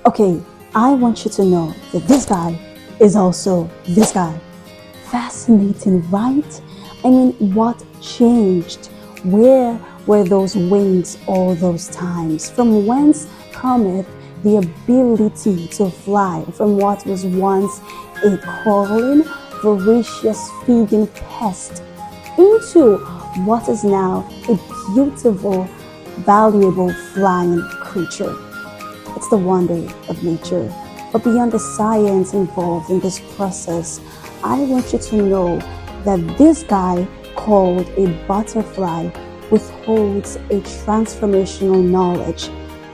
Okay, I want you to know that this guy is also this guy. Fascinating, right? I mean, what changed? Where were those wings all those times? From whence cometh the ability to fly? From what was once a crawling, voracious, feeding pest into what is now a beautiful, valuable flying creature. It's the wonder of nature. But beyond the science involved in this process, I want you to know that this guy, called a butterfly, withholds a transformational knowledge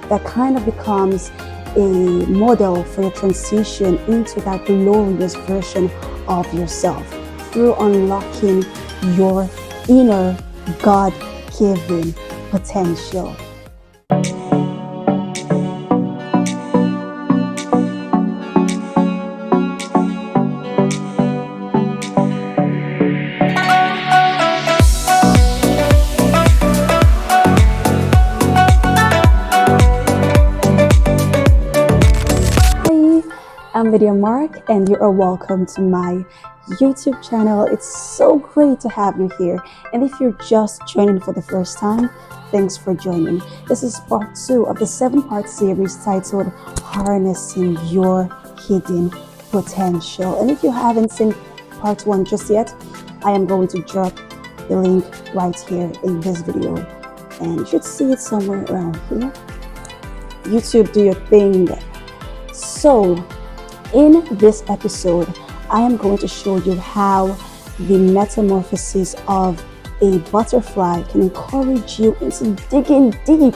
that kind of becomes a model for your transition into that glorious version of yourself through unlocking your inner God-given potential. I'm Lydia Mark, and you are welcome to my YouTube channel. It's so great to have you here. And if you're just joining for the first time, thanks for joining. This is part 2 of the 7-part series titled Harnessing Your Hidden Potential. And if you haven't seen part 1 just yet, I am going to drop the link right here in this video. And you should see it somewhere around here. YouTube, do your thing. So, in this episode, I am going to show you how the metamorphosis of a butterfly can encourage you into digging deep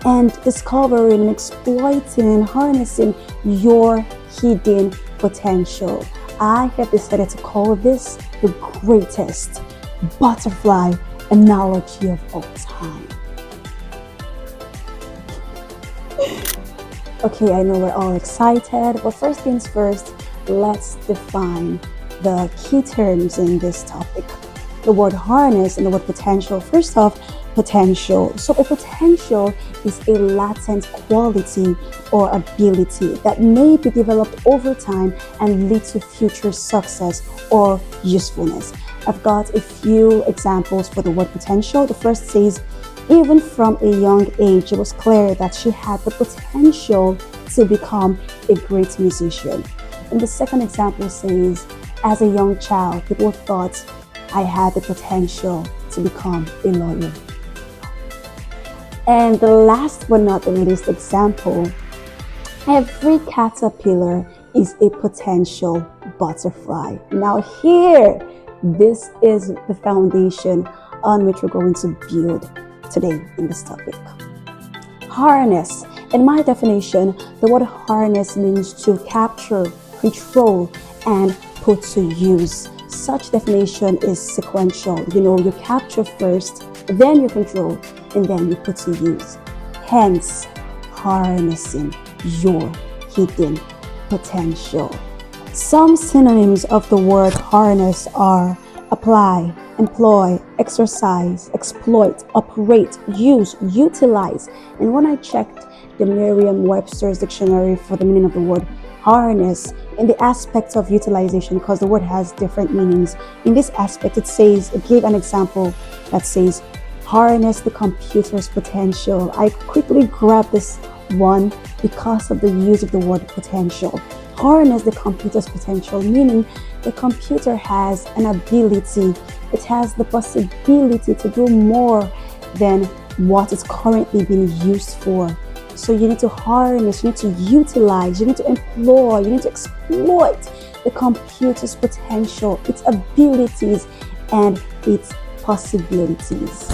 and discovering and exploiting and harnessing your hidden potential. I have decided to call this the greatest butterfly analogy of all time. Okay, I know we're all excited, but first things first, let's define the key terms in this topic. The word harness and the word potential. First off, potential. So a potential is a latent quality or ability that may be developed over time and lead to future success or usefulness. I've got a few examples for the word potential. The first says, even from a young age, it was clear that she had the potential to become a great musician. And the second example says, as a young child, people thought I had the potential to become a lawyer. And the last but not the least example, every caterpillar is a potential butterfly. Now here, this is the foundation on which we're going to build today in this topic. Harness. In my definition, the word harness means to capture, control, and put to use. Such definition is sequential. You capture first, then you control, and then you put to use. Hence, harnessing your hidden potential. Some synonyms of the word harness are apply, employ, exercise, exploit, operate, use, utilize. And when I checked the Merriam-Webster's dictionary for the meaning of the word harness in the aspect of utilization, because the word has different meanings, in this aspect it gave an example that says harness the computer's potential. I quickly grabbed this one because of the use of the word potential. Harness the computer's potential, meaning the computer has an ability, it has the possibility to do more than what it's currently being used for. So you need to harness, you need to utilize, you need to employ, you need to exploit the computer's potential, its abilities, and its possibilities.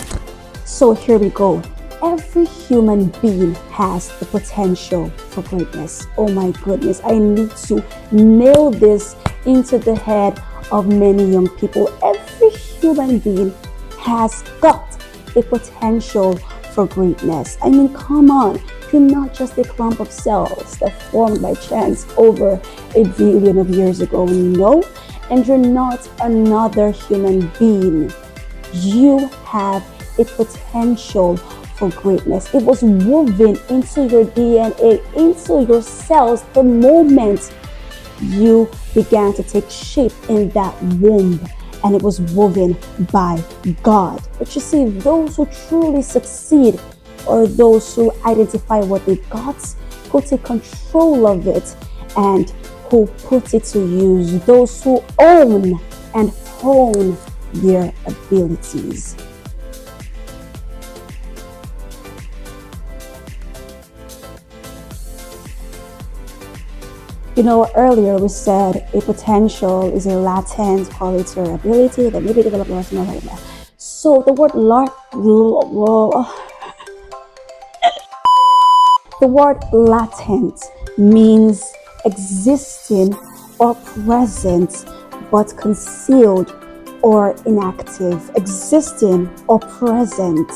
So here we go. Every human being has the potential for greatness. Oh my goodness, I need to nail this into the head of many young people. Every human being has got a potential for greatness. I mean, come on, you're not just a clump of cells that formed by chance over 1 billion of years ago, and you're not another human being. You have a potential for greatness. It was woven into your DNA, into your cells the moment you began to take shape in that womb, and it was woven by God. But you see, those who truly succeed are those who identify what they got, who take control of it, and who put it to use, those who own and hone their abilities. You know, earlier we said a potential is a latent quality or ability that may be developed or something like that. So the word latent means existing or present but concealed or inactive. Existing or present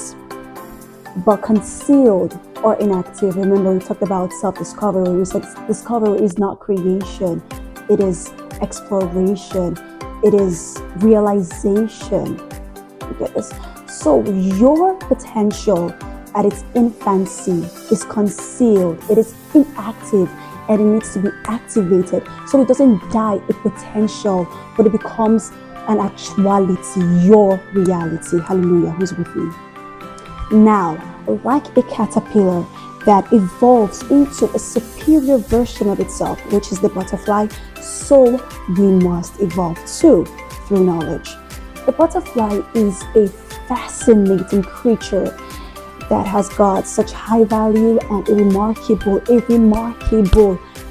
but concealed or inactive. Remember, we talked about self-discovery. We said discovery is not creation, it is exploration, it is realization. You get this? So your potential at its infancy is concealed, it is inactive, and it needs to be activated. So it doesn't die a potential, but it becomes an actuality, your reality. Hallelujah. Who's with me? Now, like a caterpillar that evolves into a superior version of itself, which is the butterfly, so we must evolve too through knowledge. The butterfly is a fascinating creature that has got such high value and a remarkable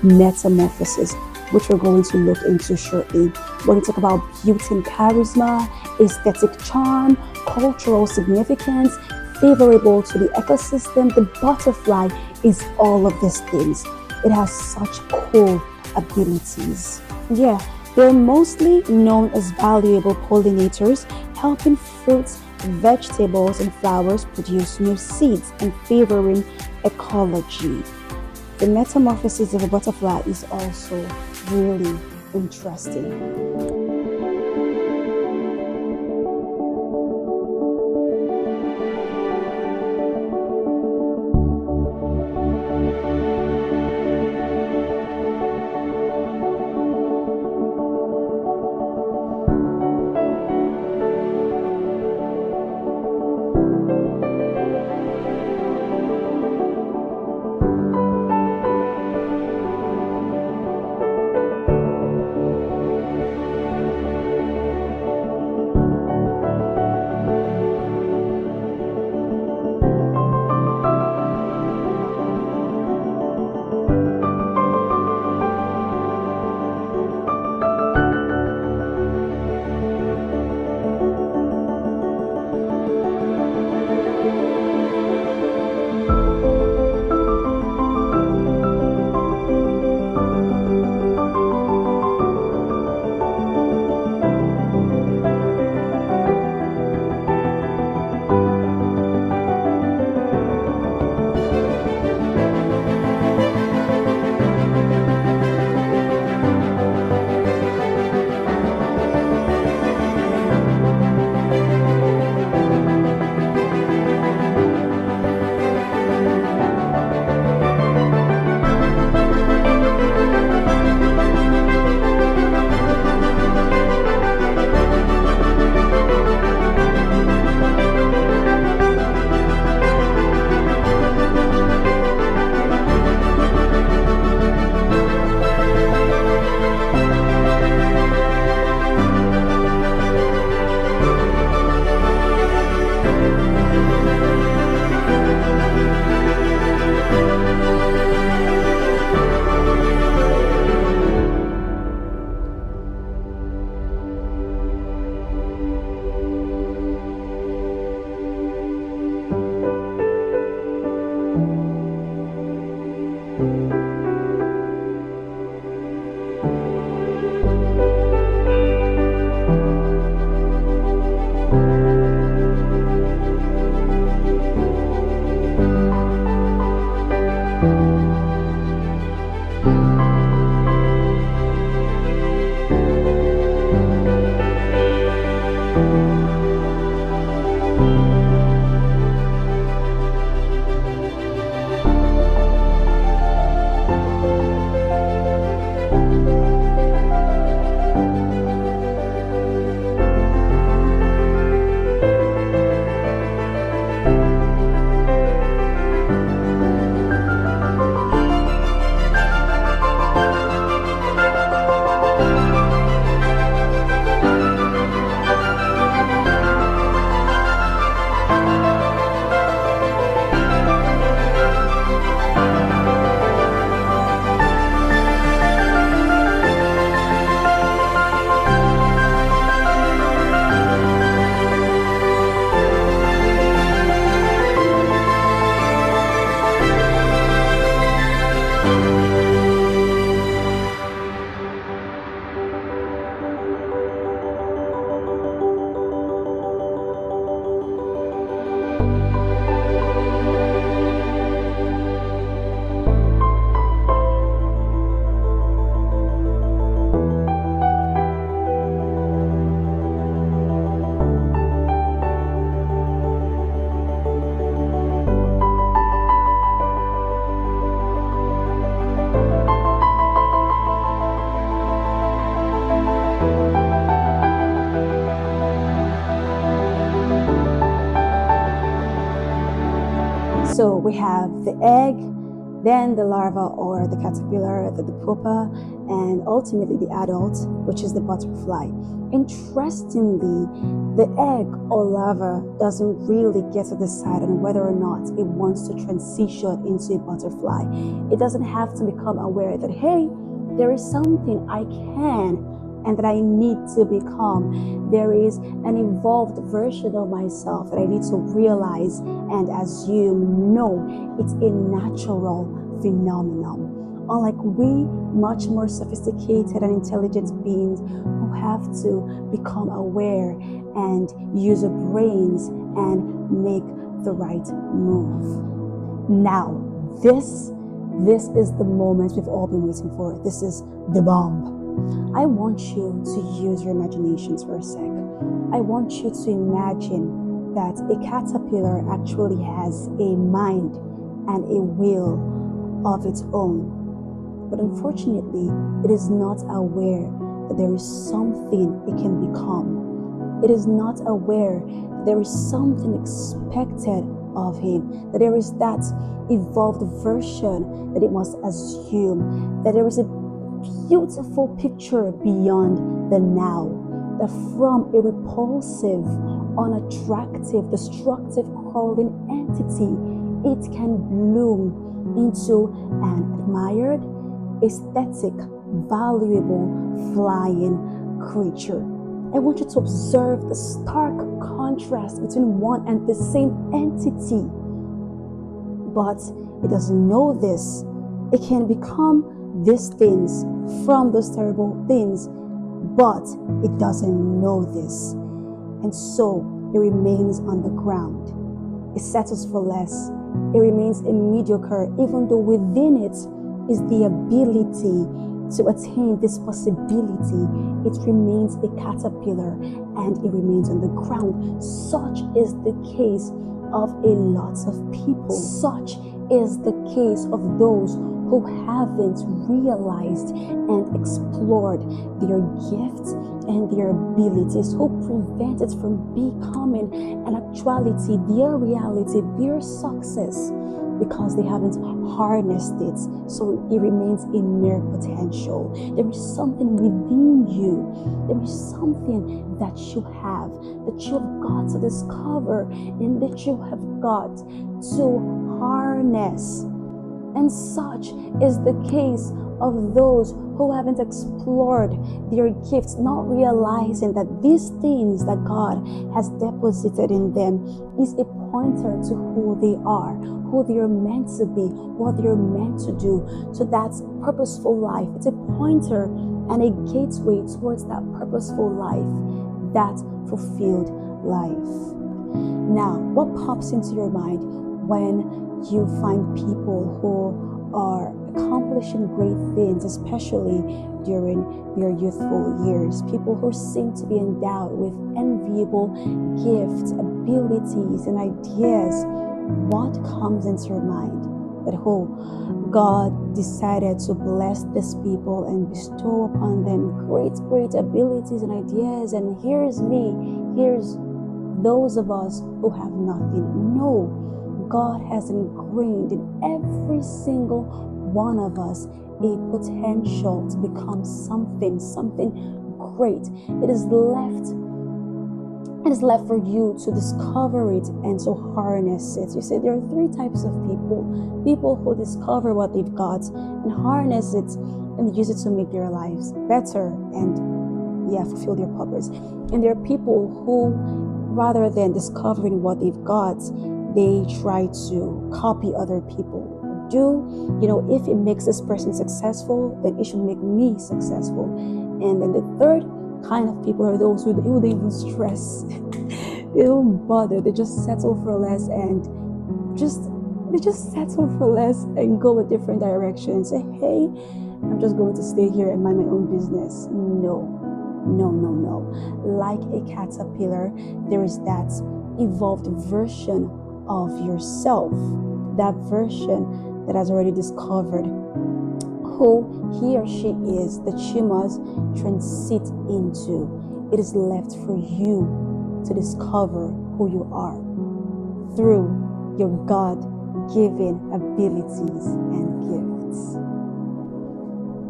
metamorphosis, which we're going to look into shortly. We're going to talk about beauty and charisma, aesthetic charm, cultural significance, favorable to the ecosystem. The butterfly is all of these things. It has such cool abilities. Yeah, they're mostly known as valuable pollinators, helping fruits, vegetables, and flowers produce new seeds and favoring ecology. The metamorphosis of a butterfly is also really interesting. So we have the egg, then the larva or the caterpillar, the pupa, and ultimately the adult, which is the butterfly. Interestingly, the egg or larva doesn't really get to decide on whether or not it wants to transition into a butterfly. It doesn't have to become aware that, hey, there is something I can and that I need to become. There is an evolved version of myself that I need to realize and assume. No, it's a natural phenomenon. Unlike we, much more sophisticated and intelligent beings who have to become aware and use our brains and make the right move. Now, this is the moment we've all been waiting for. This is the bomb. I want you to use your imaginations for a sec. I want you to imagine that a caterpillar actually has a mind and a will of its own. But unfortunately, it is not aware that there is something it can become. It is not aware that there is something expected of him, that there is that evolved version that it must assume, that there is a beautiful picture beyond the now, that from a repulsive, unattractive, destructive, crawling entity, it can bloom into an admired, aesthetic, valuable, flying creature. I want you to observe the stark contrast between one and the same entity. But it doesn't know this. It can become these things from those terrible things, but it doesn't know this. And so it remains on the ground. It settles for less. It remains a mediocre, even though within it is the ability to attain this possibility. It remains a caterpillar and it remains on the ground. Such is the case of a lot of people. Such is the case of those who haven't realized and explored their gifts and their abilities, who prevent it from becoming an actuality, their reality, their success, because they haven't harnessed it. So it remains a mere potential. There is something within you. There is something that you have got to discover and that you have got to harness. And such is the case of those who haven't explored their gifts, not realizing that these things that God has deposited in them is a pointer to who they are, who they are meant to be, what they are meant to do, to that purposeful life. It's a pointer and a gateway towards that purposeful life, that fulfilled life. Now, what pops into your mind when you find people who are accomplishing great things, especially during their youthful years? People who seem to be endowed with enviable gifts, abilities, and ideas. What comes into your mind? That, oh, God decided to bless these people and bestow upon them great, great abilities and ideas. And here's me, here's those of us who have nothing. No, God has ingrained in every single one of us a potential to become something great. It is left for you to discover it and to harness it. You see, there are three types of people who discover what they've got and harness it and use it to make their lives better and fulfill their purpose. And there are people who, rather than discovering what they've got, they try to copy other people. If it makes this person successful, then it should make me successful. And then the third kind of people are those who don't even stress. They don't bother. They just settle for less and go a different direction and say, hey, I'm just going to stay here and mind my own business. No. Like a caterpillar, there is that evolved version of yourself, that version that has already discovered who he or she is, that you must transit into. It is left for you to discover who you are through your God-given abilities and gifts.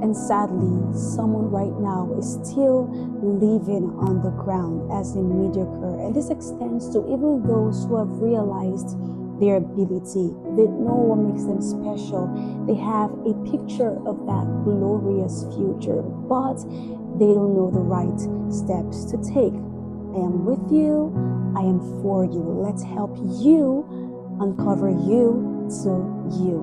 And sadly, someone right now is still living on the ground as a mediocre. And this extends to even those who have realized their ability. They know what makes them special. They have a picture of that glorious future, but they don't know the right steps to take. I am with you. I am for you. Let's help you uncover you to you.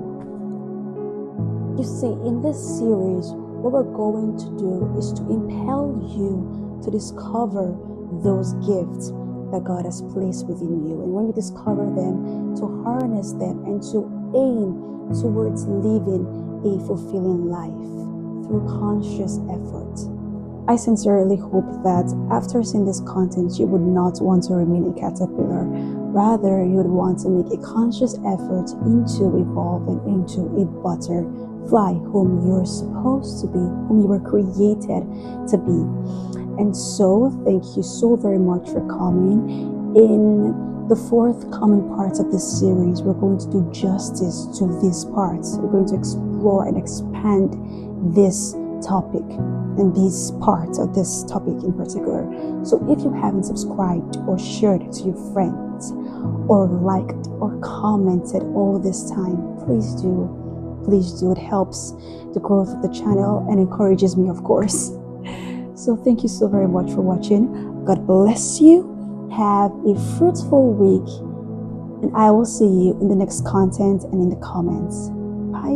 You see, in this series, what we're going to do is to impel you to discover those gifts that God has placed within you. And when you discover them, to harness them and to aim towards living a fulfilling life through conscious effort. I sincerely hope that after seeing this content, you would not want to remain a caterpillar. Rather, you would want to make a conscious effort into evolving into a butterfly, whom you're supposed to be, whom you were created to be. And so, thank you so very much for coming. In the forthcoming parts of this series, we're going to do justice to these parts. We're going to explore and expand this topic and these parts of this topic in particular. So if you haven't subscribed or shared it to your friends or liked or commented all this time, please do. It helps the growth of the channel and encourages me, of course. So thank you so very much for watching. God bless you. Have a fruitful week, and I will see you in the next content and in the comments. Bye.